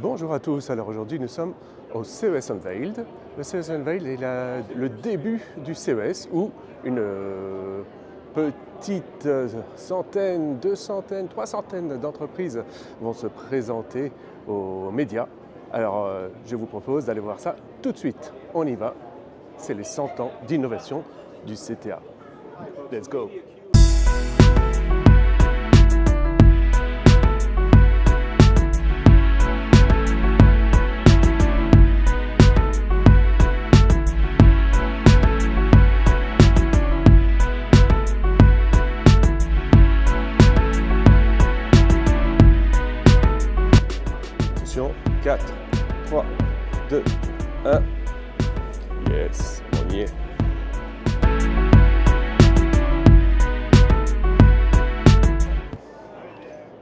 Bonjour à tous, alors aujourd'hui nous sommes au CES Unveiled. Le CES Unveiled est le début du CES où une petite centaine, 200, 300 d'entreprises vont se présenter aux médias. Alors je vous propose d'aller voir ça tout de suite. On y va, c'est les 100 ans d'innovation du CTA. Let's go! Attention, 4, 3, 2, 1. Yes, on y est.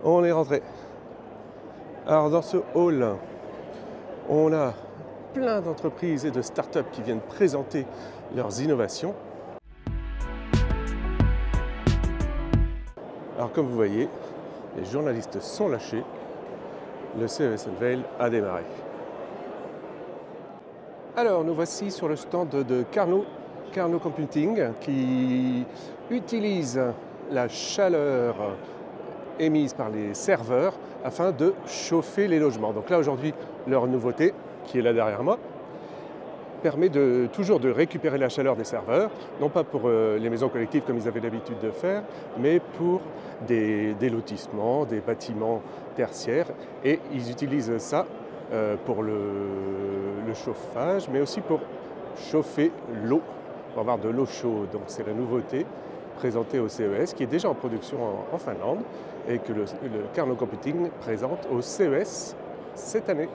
On est rentré. Alors dans ce hall, on a plein d'entreprises et de startups qui viennent présenter leurs innovations. Alors comme vous voyez, les journalistes sont lâchés. Le CES Unveiled a démarré. Alors nous voici sur le stand de Carnot Computing qui utilise la chaleur émise par les serveurs afin de chauffer les logements. Donc là aujourd'hui, leur nouveauté, qui est là derrière moi, permet toujours de récupérer la chaleur des serveurs, non pas pour les maisons collectives comme ils avaient l'habitude de faire, mais pour des lotissements, des bâtiments tertiaires. Et ils utilisent ça pour le chauffage, mais aussi pour chauffer l'eau, pour avoir de l'eau chaude. Donc c'est la nouveauté présentée au CES, qui est déjà en production en Finlande, et que le Carnot Computing présente au CES cette année.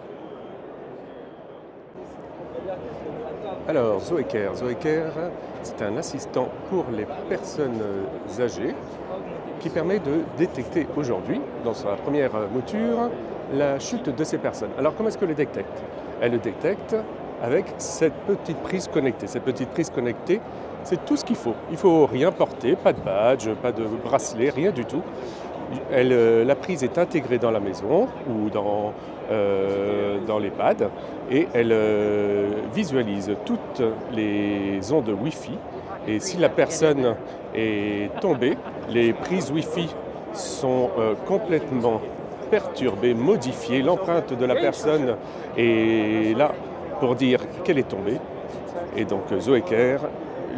Alors, Zoeker, c'est un assistant pour les personnes âgées qui permet de détecter aujourd'hui, dans sa première mouture, la chute de ces personnes. Alors, comment est-ce qu'elle le détecte? Elle le détecte avec cette petite prise connectée. Cette petite prise connectée, c'est tout ce qu'il faut. Il ne faut rien porter, pas de badge, pas de bracelet, rien du tout. La prise est intégrée dans la maison ou dans l'EHPAD et elle visualise toutes les ondes Wi-Fi. Et si la personne est tombée, les prises Wi-Fi sont complètement perturbées, modifiées. L'empreinte de la personne est là pour dire qu'elle est tombée. Et donc Zoeker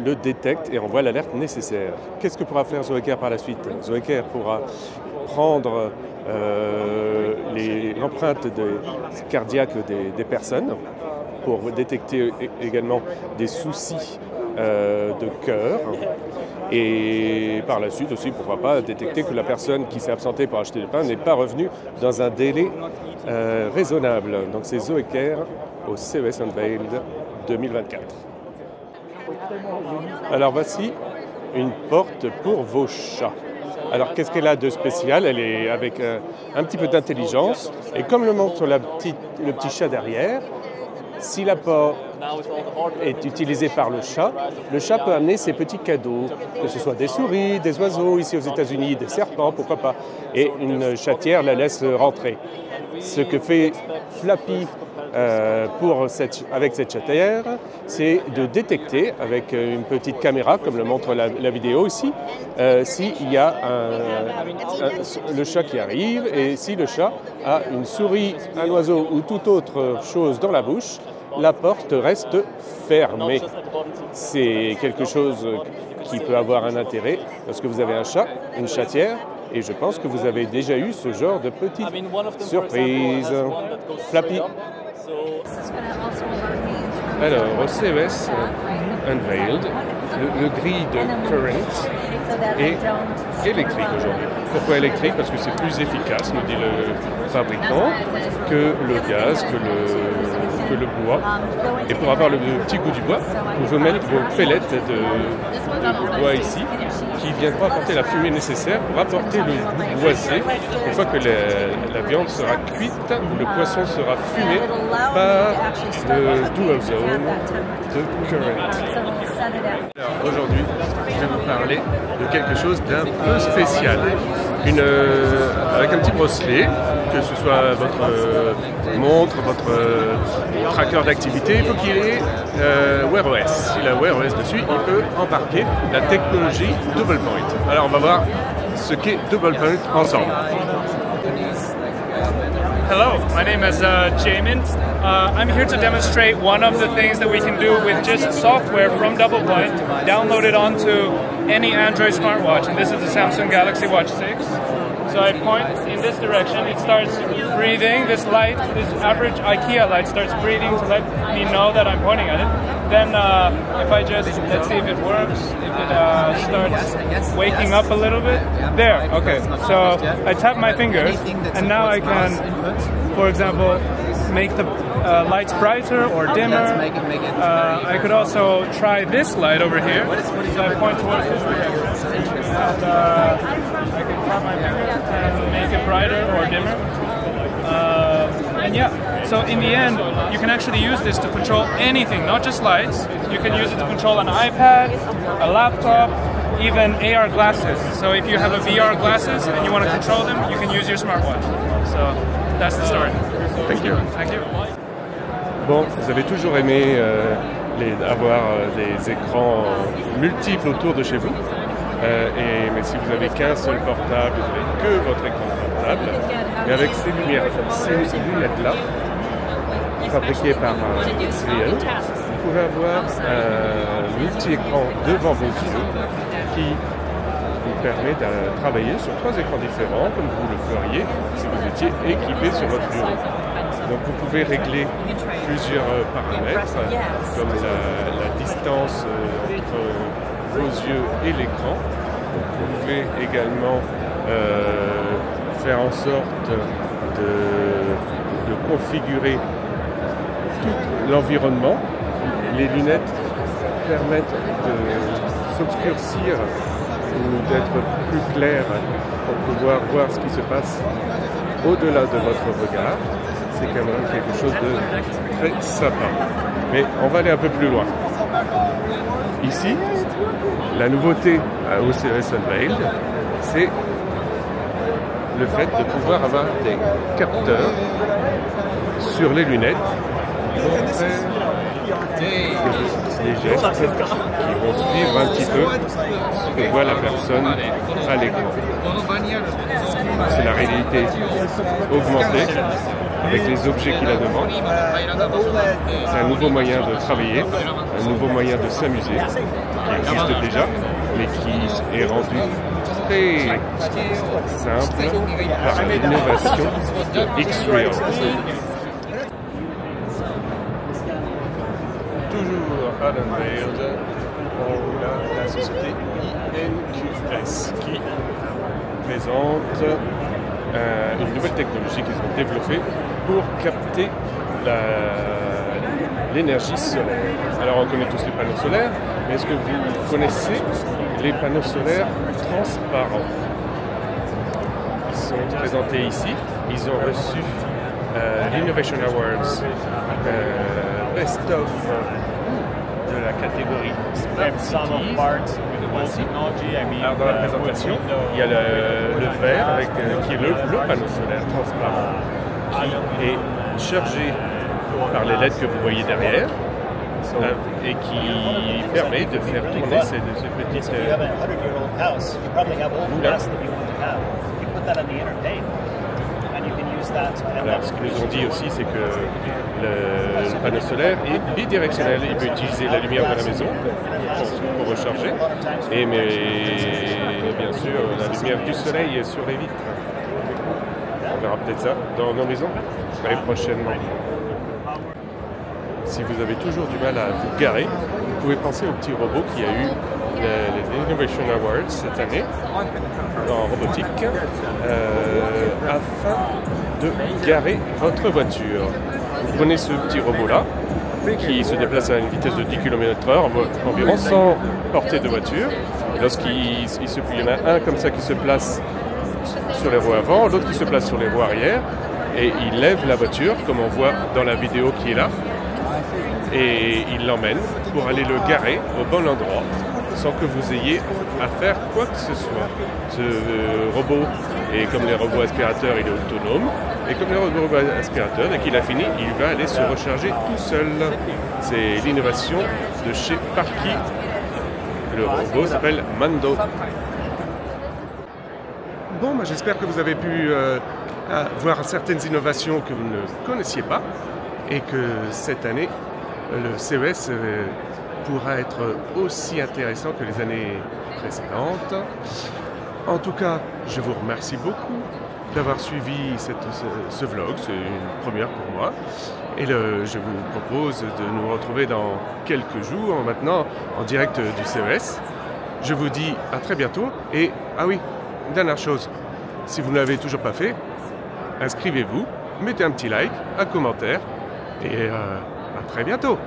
le détecte et envoie l'alerte nécessaire. Qu'est-ce que pourra faire Zoeker par la suite? Zoeker pourra prendre l'empreinte cardiaque des personnes pour détecter également des soucis de cœur et par la suite aussi, pourquoi pas, détecter que la personne qui s'est absentée pour acheter du pain n'est pas revenue dans un délai raisonnable. Donc c'est Zoeker au CES Unveiled 2024. Alors voici une porte pour vos chats. Alors qu'est-ce qu'elle a de spécial? Elle est avec un petit peu d'intelligence et comme le montre le petit chat derrière, si la porte est utilisée par le chat peut amener ses petits cadeaux, que ce soit des souris, des oiseaux, ici aux États-Unis, des serpents, pourquoi pas, et une chatière la laisse rentrer. Ce que fait Flappy avec cette chatière, c'est de détecter avec une petite caméra, comme le montre la vidéo ici, s'il y a le chat qui arrive et si le chat a une souris, un oiseau ou toute autre chose dans la bouche, la porte reste fermée. C'est quelque chose qui peut avoir un intérêt parce que vous avez un chat, une chatière, et je pense que vous avez déjà eu ce genre de petite surprise. Flappy. Alors, au CES Unveiled, le grille de Current est électrique aujourd'hui. Pourquoi électrique? Parce que c'est plus efficace, nous dit le fabricant, que le gaz, que le bois. Et pour avoir le petit goût du bois, vous pouvez mettre vos pellettes de bois ici, qui viendront apporter la fumée nécessaire pour apporter le goût boisé une fois que la viande sera cuite ou le poisson sera fumé par le Dual Zone de Current. Aujourd'hui, je vais vous parler de quelque chose d'un peu spécial. Avec un petit bracelet que ce soit votre montre, votre tracker d'activité, il faut qu'il ait Wear OS. S'il a Wear OS dessus, il peut embarquer la technologie Double Point. Alors on va voir ce qu'est Double Point ensemble. Hello, my name is Jamin. I'm here to demonstrate one of the things that we can do with just software from DoublePoint, downloaded onto any Android smartwatch, and this is the Samsung Galaxy Watch 6. So I point in this direction, it starts breathing, this light, this average IKEA light starts breathing to let me know that I'm pointing at it. Then if I just, let's see if it works, if it starts waking up a little bit. There, okay. So I tap my fingers, and now I can, for example, make the lights brighter or dimmer. I could also try this light over here. So I point towards this direction, and I can tap my fingers and make it brighter or dimmer. And yeah, so in the end, you can actually use this to control anything, not just lights. You can use it to control an iPad, a laptop, even AR glasses. So if you have a VR glasses and you want to control them, you can use your smartwatch. So that's the story. Thank you. Thank you. Bon, vous avez toujours aimé avoir des écrans multiples autour de chez vous. Mais si vous n'avez qu'un seul portable, vous n'avez que votre écran portable. Et avec ces lunettes-là, fabriquées par Real, vous pouvez avoir un multi-écran devant vos yeux qui vous permet de travailler sur 3 écrans différents, comme vous le feriez si vous étiez équipé sur votre bureau. Donc vous pouvez régler plusieurs paramètres, comme la distance entre vos yeux et l'écran. Vous pouvez également faire en sorte de configurer tout l'environnement. Les lunettes permettent de s'obscurcir ou d'être plus claires pour pouvoir voir ce qui se passe au-delà de votre regard. C'est quand même quelque chose de très sympa. Mais on va aller un peu plus loin. Ici, la nouveauté au CES Unveiled, c'est le fait de pouvoir avoir des capteurs sur les lunettes pour faire des gestes qui vont suivre un petit peu ce que voit la personne à l'écran. C'est la réalité augmentée avec les objets qui la demandent. C'est un nouveau moyen de travailler, un nouveau moyen de s'amuser qui existe déjà, mais qui est rendu très simple par l'innovation de X-Real. Toujours à l'Unveiled, on a la société INQS qui présente une nouvelle technologie qu'ils ont développée pour capter l'énergie solaire. Alors on connaît tous les panneaux solaires, mais est-ce que vous connaissez les panneaux solaires transparents? Ils sont présentés ici. Ils ont reçu l'Innovation Awards Best of de la catégorie Smart Cities. Alors dans la présentation, il y a le verre avec, qui est le panneau solaire transparent qui est chargé par les LED que vous voyez derrière et qui permet de faire tourner ces petites moulins. Alors, ce qu'ils nous ont dit aussi, c'est que le panneau solaire est bidirectionnel. Il peut utiliser la lumière de la maison pour recharger, mais bien sûr, la lumière du soleil est sur les vitres. On verra peut-être ça dans nos maisons très prochainement. Si vous avez toujours du mal à vous garer, vous pouvez penser au petit robot qui a eu les Innovation Awards cette année en robotique afin de garer votre voiture. Vous prenez ce petit robot-là qui se déplace à une vitesse de 10 km/h environ sans porter de voiture. Et lorsqu'il y en a un comme ça qui se place sur les roues avant, l'autre qui se place sur les roues arrière et il lève la voiture comme on voit dans la vidéo qui est là et il l'emmène pour aller le garer au bon endroit sans que vous ayez à faire quoi que ce soit. Ce robot est comme les robots aspirateurs, il est autonome. Et comme les robots aspirateurs, dès qu'il a fini, il va aller se recharger tout seul. C'est l'innovation de chez Parky. Le robot s'appelle Mando. Bon, j'espère que vous avez pu voir certaines innovations que vous ne connaissiez pas et que cette année, le CES pourra être aussi intéressant que les années précédentes. En tout cas, je vous remercie beaucoup d'avoir suivi ce vlog, c'est une première pour moi. Et je vous propose de nous retrouver dans quelques jours, maintenant, en direct du CES. Je vous dis à très bientôt. Et, ah oui, dernière chose, si vous ne l'avez toujours pas fait, inscrivez-vous, mettez un petit like, un commentaire, et à très bientôt.